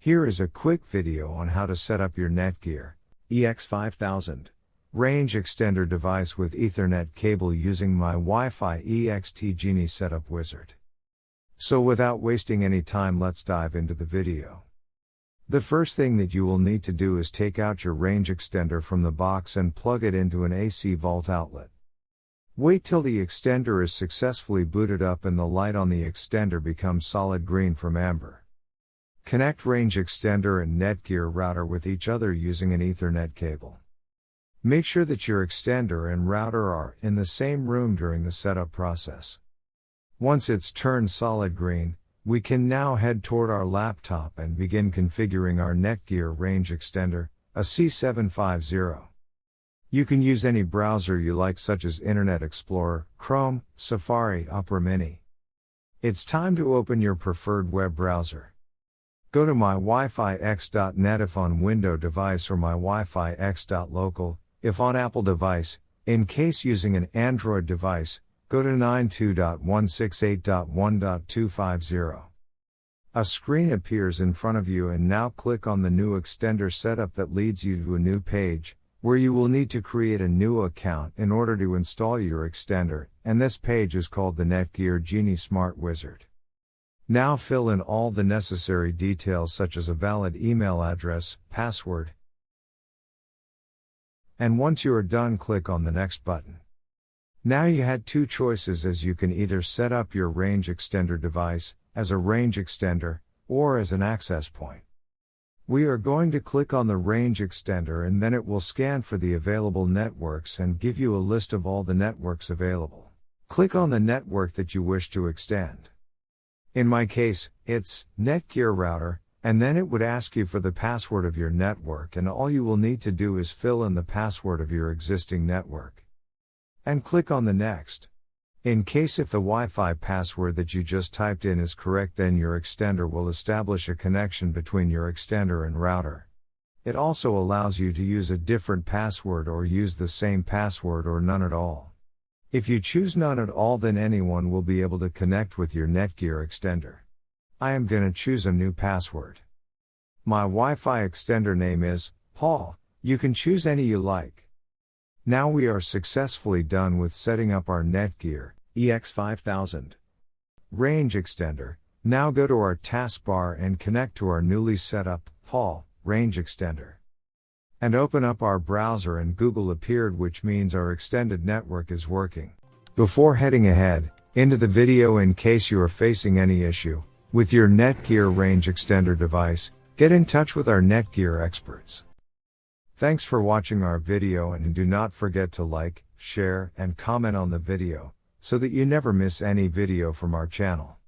Here is a quick video on how to set up your Netgear EX5000 range extender device with Ethernet cable using my Wi-Fi EXT Genie setup wizard. So without wasting any time, let's dive into the video. The first thing that you will need to do is take out your range extender from the box and plug it into an AC vault outlet. Wait till the extender is successfully booted up and the light on the extender becomes solid green from amber. Connect range extender and Netgear router with each other using an Ethernet cable. Make sure that your extender and router are in the same room during the setup process. Once it's turned solid green, we can now head toward our laptop and begin configuring our Netgear Range Extender, a C750. You can use any browser you like, such as Internet Explorer, Chrome, Safari, Opera Mini. It's time to open your preferred web browser. Go to mywifiX.net if on Windows device or mywifiX.local, if on Apple device. In case using an Android device, go to 92.168.1.250. A screen appears in front of you and now click on the new extender setup that leads you to a new page, where you will need to create a new account in order to install your extender, and this page is called the Netgear Genie Smart Wizard. Now fill in all the necessary details such as a valid email address, password. And once you are done, click on the next button. Now you had two choices, as you can either set up your range extender device as a range extender or as an access point. We are going to click on the range extender and then it will scan for the available networks and give you a list of all the networks available. Click on the network that you wish to extend. In my case, it's Netgear router, and then it would ask you for the password of your network, and all you will need to do is fill in the password of your existing network. And click on the next. In case if the Wi-Fi password that you just typed in is correct, then your extender will establish a connection between your extender and router. It also allows you to use a different password or use the same password or none at all. If you choose none at all, then anyone will be able to connect with your Netgear extender. I am gonna choose a new password. My Wi-Fi extender name is Paul. You can choose any you like. Now we are successfully done with setting up our Netgear EX5000 range extender. Now go to our taskbar and connect to our newly set up Paul range extender. And open up our browser, and Google appeared, which means our extended network is working. Before heading ahead into the video, in case you are facing any issue with your Netgear range extender device, get in touch with our Netgear experts. Thanks for watching our video, and do not forget to like, share, and comment on the video, so that you never miss any video from our channel.